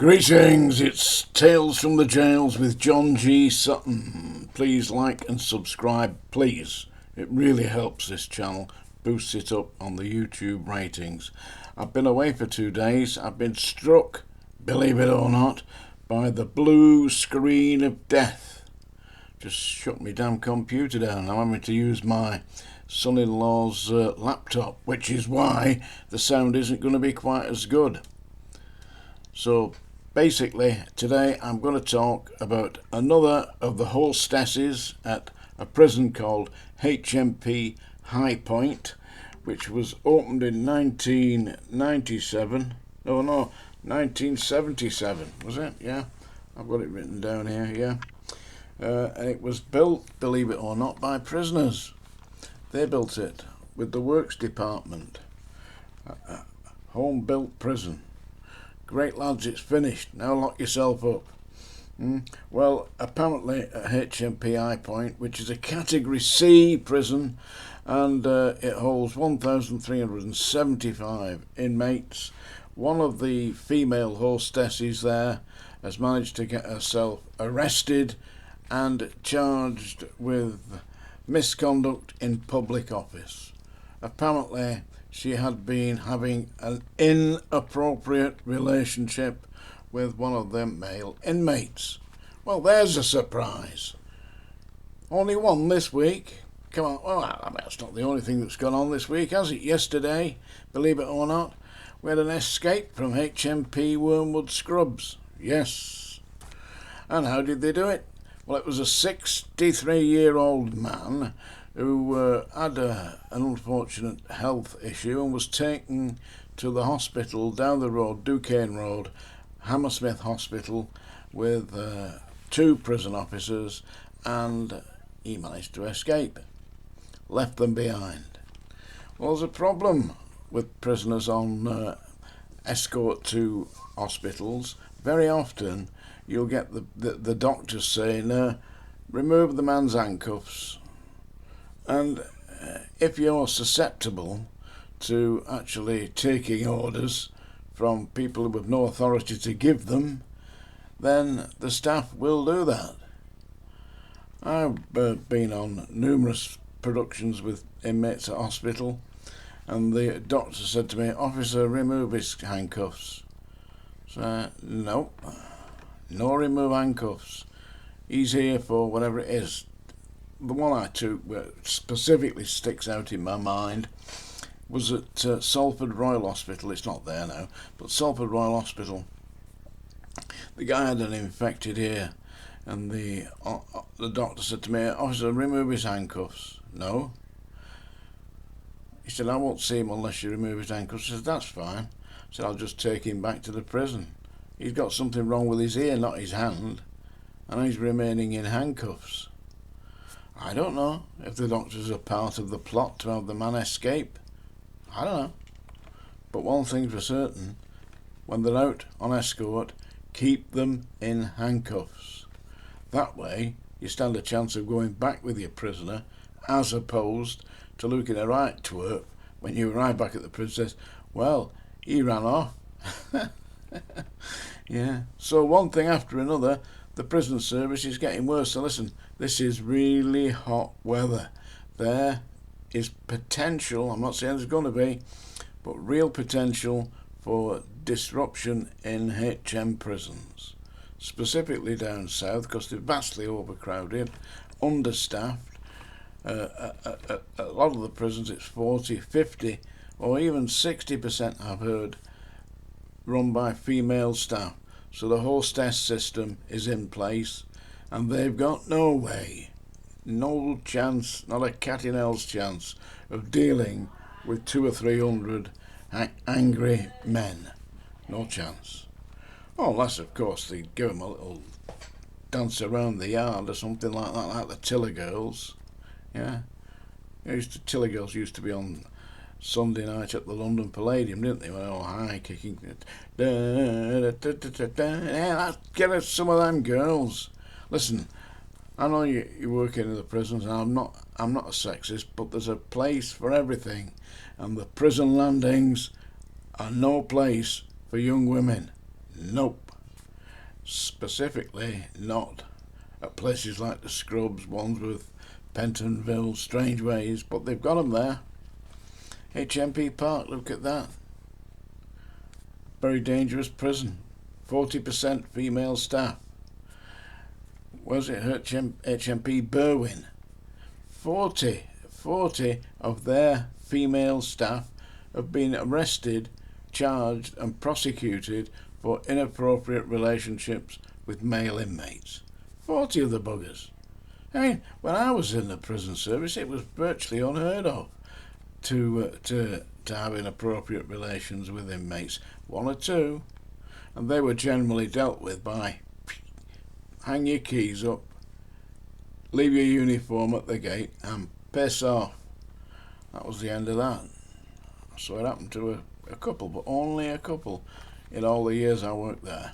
Greetings, it's Tales from the Jails with John G. Sutton. Please like and subscribe, please. It really helps this channel, boosts it up on the YouTube ratings. I've been away for 2 days. I've been struck, believe it or not, by the blue screen of death. Just shut my damn computer down. I'm having to use my son-in-law's laptop, which is why the sound isn't going to be quite as good. So basically, today I'm going to talk about another of the hostesses at a prison called HMP HIGHPOINT, which was opened in 1997. Oh no, 1977, was it? Yeah, I've got it written down here, yeah. And it was built, believe it or not, by prisoners. They built it with the works department. Home-built prison. Great lads, it's finished. Now lock yourself up. Well, apparently at HMP HIGHPOINT, which is a Category C prison, and it holds 1,375 inmates, one of the female hostesses there has managed to get herself arrested and charged with misconduct in public office. Apparently she had been having an inappropriate relationship with one of the male inmates. Well, there's a surprise. Only one this week. Come on, well, that's not the only thing that's gone on this week, has it? Yesterday, believe it or not, we had an escape from HMP Wormwood Scrubs. Yes. And how did they do it? Well, it was a 63-year-old man who had an unfortunate health issue and was taken to the hospital down the road, Duquesne Road, Hammersmith Hospital, with 2 prison officers, and he managed to escape, left them behind. Well, there's a problem with prisoners on escort to hospitals. Very often you'll get the doctors saying, remove the man's handcuffs. And if you're susceptible to actually taking orders from people who have no authority to give them, then the staff will do that. I've been on numerous productions with inmates at hospital, and the doctor said to me, "Officer, remove his handcuffs." So, no remove handcuffs. He's here for whatever it is. The one I took that specifically sticks out in my mind was at Salford Royal Hospital. It's not there now, but Salford Royal Hospital. The guy had an infected ear, and the doctor said to me, "Officer, remove his handcuffs." No. He said, "I won't see him unless you remove his handcuffs." I said, "That's fine." I said, "I'll just take him back to the prison. He's got something wrong with his ear, not his hand, and he's remaining in handcuffs." I don't know if the doctors are part of the plot to have the man escape. I don't know. But one thing's for certain, when they're out on escort, keep them in handcuffs. That way you stand a chance of going back with your prisoner, as opposed to looking a right twerp when you arrive back at the prison and says, "Well, he ran off." Yeah. So one thing after another, the prison service is getting worse. So listen, this is really hot weather. There is potential, I'm not saying there's going to be, but real potential for disruption in HM prisons, specifically down south, because they're vastly overcrowded, understaffed. A lot of the prisons, it's 40, 50, or even 60%, I've heard, run by female staff. So the hostess system is in place, and they've got no way, no chance, not a cat in hell's chance of dealing with 200 or 300 angry men. No chance. Oh, unless of course they give them a little dance around the yard or something like that, like the Tiller Girls. Yeah, Tiller Girls used to be on Sunday night at the London Palladium, didn't they? When all high kicking. Yeah, let's get us some of them girls. Listen, I know you work in the prisons, and I'm not a sexist, but there's a place for everything, and the prison landings are no place for young women. Nope. specifically not at places like the Scrubs, Wandsworth, Pentonville, Strangeways, but they've got them there. HMP Park, look at that. Very dangerous prison. 40% female staff. Was it HMP Berwyn? 40 of their female staff have been arrested, charged and prosecuted for inappropriate relationships with male inmates. 40 of the buggers. I mean, when I was in the prison service, it was virtually unheard of to have inappropriate relations with inmates. One or two, and they were generally dealt with by hang your keys up, leave your uniform at the gate and piss off. That was the end of that. So it happened to a couple, but only a couple in all the years I worked there.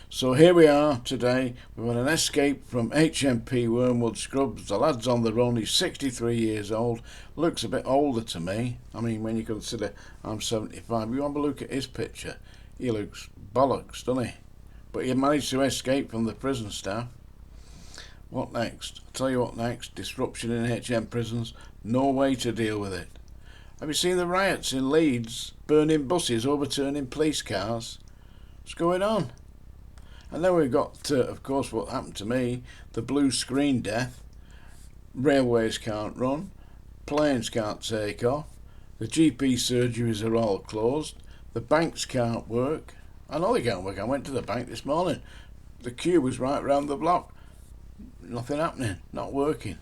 So here we are today. We've had an escape from HMP Wormwood Scrubs. The lad's on the run. He's 63 years old. Looks a bit older to me. I mean, when you consider I'm 75. You have a look at his picture. He looks bollocks, doesn't he? But he managed to escape from the prison staff. What next? I'll tell you what next. Disruption in HM prisons. No way to deal with it. Have you seen the riots in Leeds? Burning buses, overturning police cars. What's going on? And then we've got, of course, what happened to me, the blue screen death. Railways can't run, planes can't take off, the GP surgeries are all closed, the banks can't work. I know they can't work. I went to the bank this morning. The queue was right round the block. Nothing happening, not working.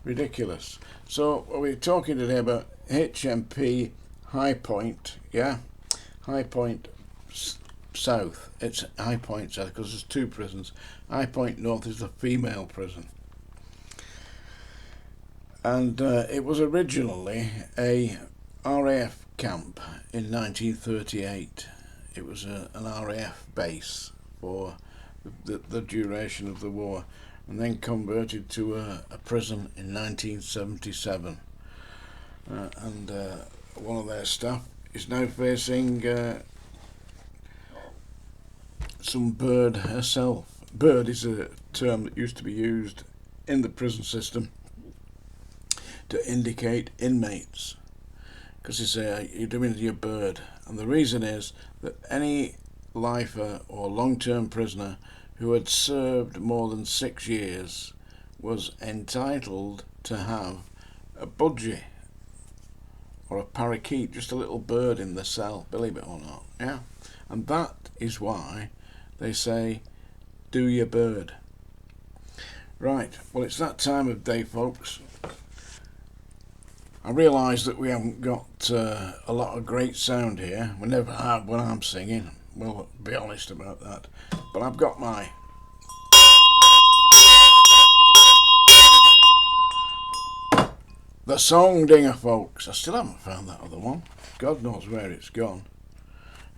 Ridiculous. So we're talking today about HMP HIGHPOINT, yeah? HIGHPOINT South. It's HIGHPOINT South because there's two prisons. HIGHPOINT North is the female prison. And it was originally a RAF camp in 1938. It was an RAF base for the duration of the war, and then converted to a prison in 1977. And one of their staff is now facing some bird herself. Bird is a term that used to be used in the prison system to indicate inmates, because they say you're doing your bird, and the reason is that any lifer or long-term prisoner who had served more than 6 years was entitled to have a budgie or a parakeet, just a little bird in the cell, believe it or not, yeah? And that is why they say, do your bird. Right, well, it's that time of day, folks. I realise that we haven't got a lot of great sound here. We never have when I'm singing. We'll be honest about that. But I've got my the song dinger, folks. I still haven't found that other one. God knows where it's gone.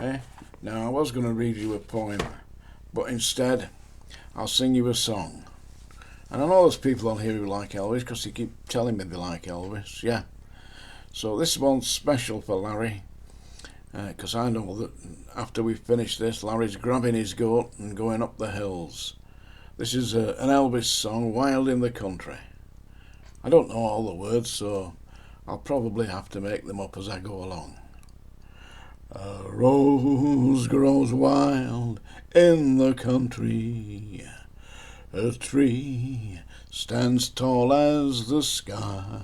Now, I was going to read you a poem, but instead I'll sing you a song. And I know there's people on here who like Elvis because they keep telling me they like Elvis, yeah. So this one's special for Larry, because I know that after we finish this, Larry's grabbing his goat and going up the hills. This is an Elvis song, Wild in the Country. I don't know all the words, so I'll probably have to make them up as I go along. A rose grows wild in the country, a tree stands tall as the sky,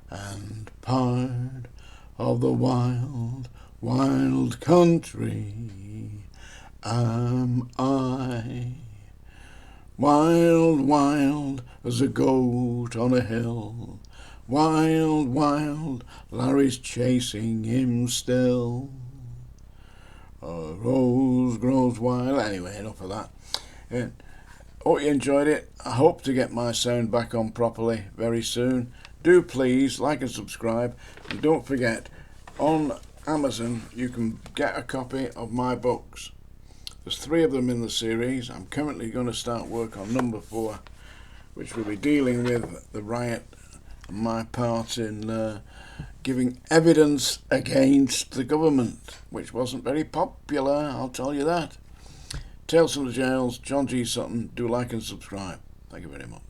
and part of the wild, wild country am I. Wild, wild as a goat on a hill, wild, wild, Larry's chasing him still. A rose grows wild. Anyway, enough of that. Hope you enjoyed it. I hope to get my sound back on properly very soon. Do please like and subscribe, and don't forget, on Amazon you can get a copy of my books. There's 3 of them in the series. I'm currently going to start work on number 4, which will be dealing with the riot and my part in giving evidence against the government, which wasn't very popular, I'll tell you that. Tales from the Jails, John G. Sutton. Do like and subscribe. Thank you very much.